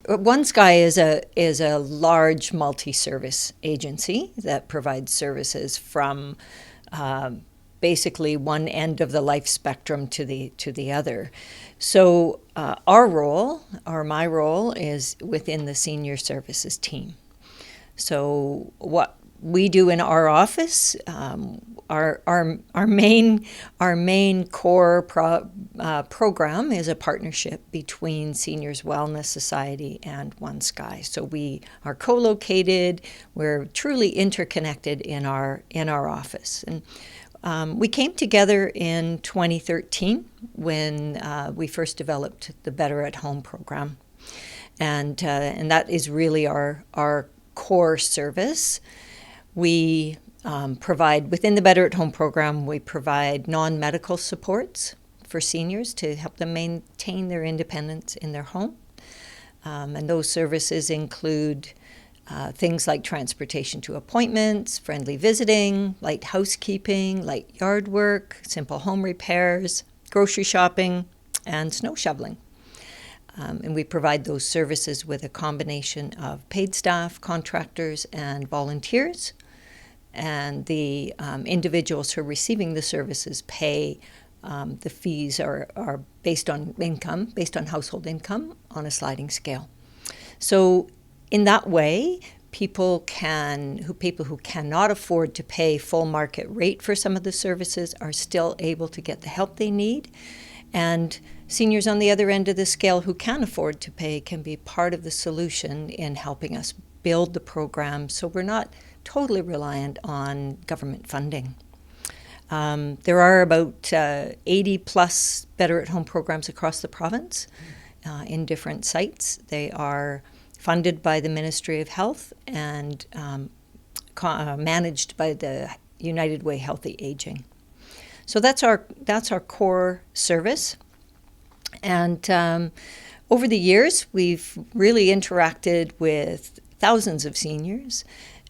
OneSky is a large multi-service agency that provides services from basically one end of the life spectrum to the other. So our role, or my role, is within the senior services team. So what we do in our office, our main core program is a partnership between Seniors Wellness Society and OneSky. So we are co-located. We're truly interconnected in our office. And we came together in 2013 when we first developed the Better at Home program, and that is really our core service. We provide, within the Better at Home program, we provide non-medical supports for seniors to help them maintain their independence in their home. And those services include things like transportation to appointments, friendly visiting, light housekeeping, light yard work, simple home repairs, grocery shopping, and snow shoveling. And we provide those services with a combination of paid staff, contractors, and volunteers. And the individuals who are receiving the services pay the fees are based on income, based on household income on a sliding scale. So in that way, people who cannot afford to pay full market rate for some of the services are still able to get the help they need. And seniors on the other end of the scale who can afford to pay can be part of the solution in helping us build the program so we're not totally reliant on government funding. There are about 80 plus Better at Home programs across the province in different sites. They are funded by the Ministry of Health and managed by the United Way Healthy Aging. So that's our core service. And over the years, we've really interacted with thousands of seniors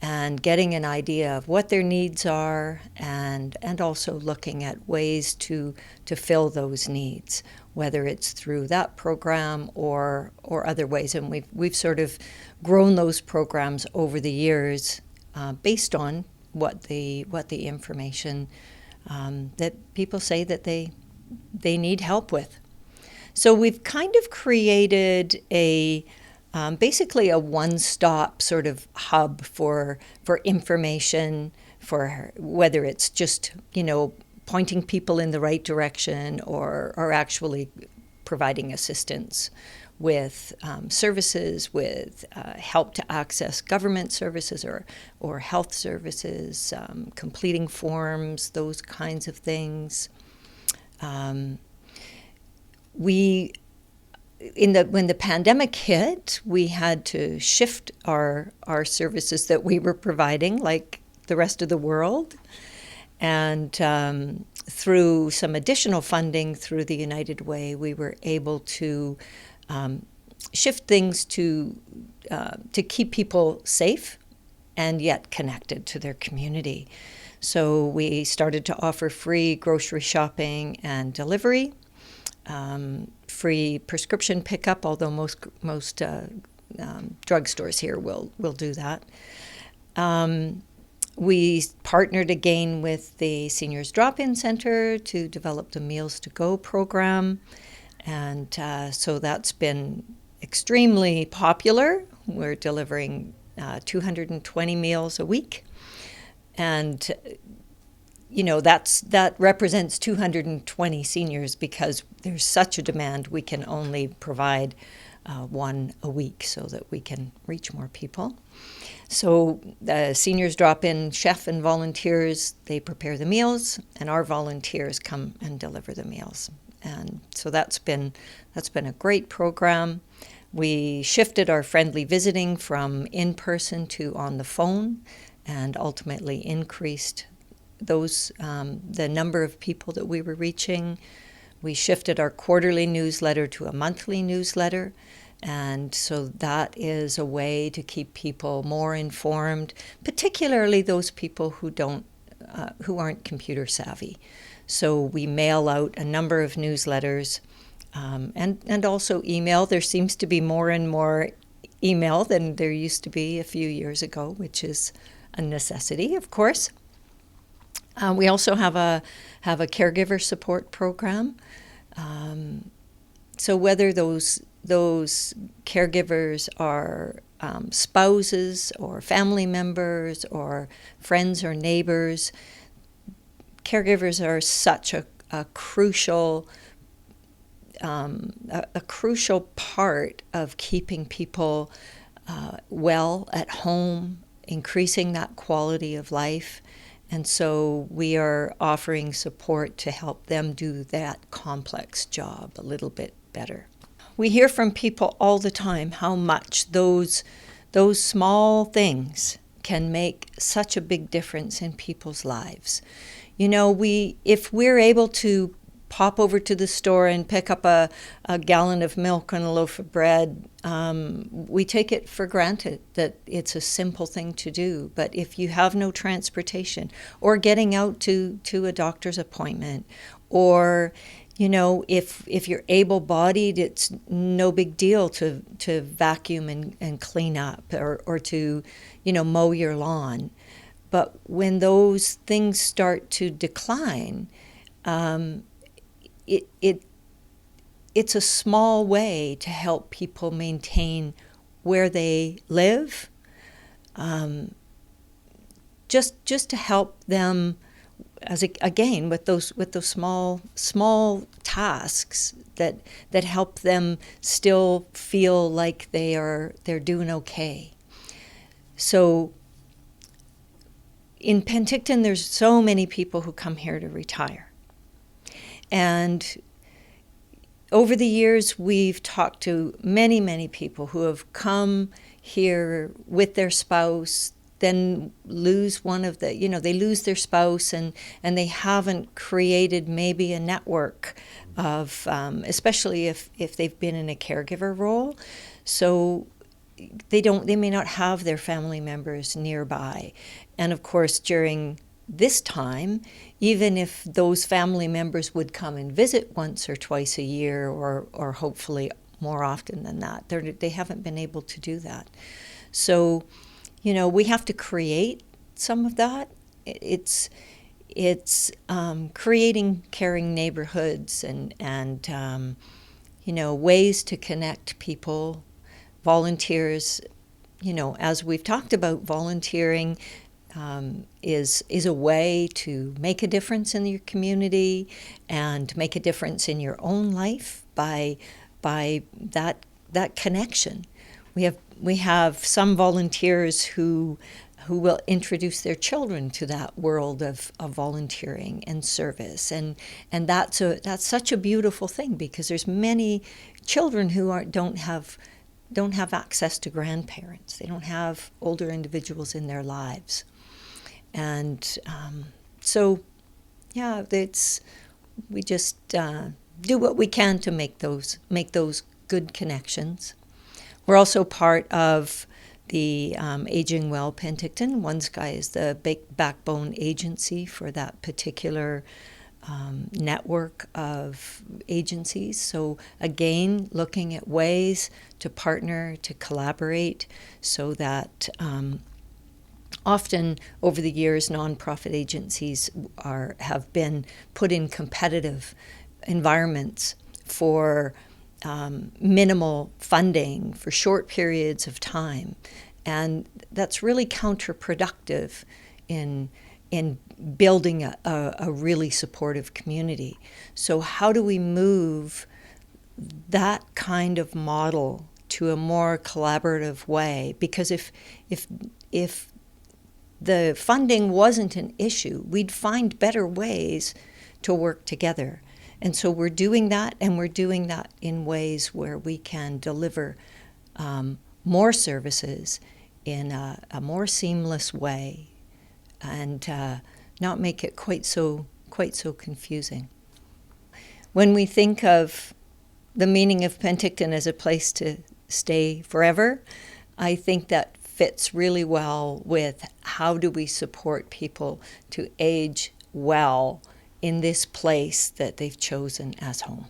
and getting an idea of what their needs are and also looking at ways to fill those needs, whether it's through that program or other ways. And we've sort of grown those programs over the years based on what the information that people say that they need help with. So we've kind of created basically a one-stop sort of hub for information, for whether it's just, pointing people in the right direction or actually providing assistance with services, with help to access government services or health services, completing forms, those kinds of things. When the pandemic hit, we had to shift our services that we were providing, like the rest of the world. And through some additional funding through the United Way, we were able to shift things to keep people safe and yet connected to their community. So we started to offer free grocery shopping and delivery, free prescription pickup, although most drugstores here will do that. We partnered again with the Seniors Drop-In Center to develop the Meals to Go program, and so that's been extremely popular. We're delivering 220 meals a week, and that represents 220 seniors because there's such a demand. We can only provide one a week so that we can reach more people. So the seniors drop in chef and volunteers, they prepare the meals, and our volunteers come and deliver the meals. And so that's been a great program. We shifted our friendly visiting from in-person to on the phone and ultimately increased the number of people that we were reaching. We shifted our quarterly newsletter to a monthly newsletter, and so that is a way to keep people more informed, particularly those people who aren't computer savvy. So we mail out a number of newsletters and also email. There seems to be more and more email than there used to be a few years ago, which is a necessity, of course. We also have a caregiver support program. So whether those caregivers are spouses or family members or friends or neighbors, caregivers are such a crucial part of keeping people well at home, increasing that quality of life. And so we are offering support to help them do that complex job a little bit better. We hear from people all the time how much those small things can make such a big difference in people's lives. You know, if we're able to pop over to the store and pick up a gallon of milk and a loaf of bread, we take it for granted that it's a simple thing to do. But if you have no transportation, or getting out to a doctor's appointment, or you know, if you're able-bodied, it's no big deal to vacuum and clean up, or to, you know, mow your lawn. But when those things start to decline, it's a small way to help people maintain where they live, just to help them, again, with those small tasks that help them still feel like they're doing okay. So in Penticton, there's so many people who come here to retire. And over the years, we've talked to many, many people who have come here with their spouse, then lose one of the, you know, they lose their spouse, and they haven't created maybe a network of, especially if they've been in a caregiver role. So they may not have their family members nearby. And of course, during this time, even if those family members would come and visit once or twice a year, or hopefully more often than that, they haven't been able to do that. So, you know, we have to create some of that. It's creating caring neighborhoods and you know, ways to connect people, volunteers. You know, as we've talked about, volunteering is a way to make a difference in your community and make a difference in your own life by that connection. We have some volunteers who will introduce their children to that world of volunteering and service, and that's such a beautiful thing, because there's many children who don't have access to grandparents. They don't have older individuals in their lives. And so, yeah, we just do what we can to make those good connections. We're also part of the Aging Well Penticton. OneSky is the backbone agency for that particular network of agencies. So again, looking at ways to partner, to collaborate, so that often over the years, nonprofit agencies have been put in competitive environments for minimal funding for short periods of time, and that's really counterproductive in building a really supportive community. So how do we move that kind of model to a more collaborative way? Because if the funding wasn't an issue, we'd find better ways to work together. And so we're doing that, and we're doing that in ways where we can deliver more services in a more seamless way, and not make it quite so confusing. When we think of the meaning of Penticton as a place to stay forever, I think that fits really well with how do we support people to age well in this place that they've chosen as home.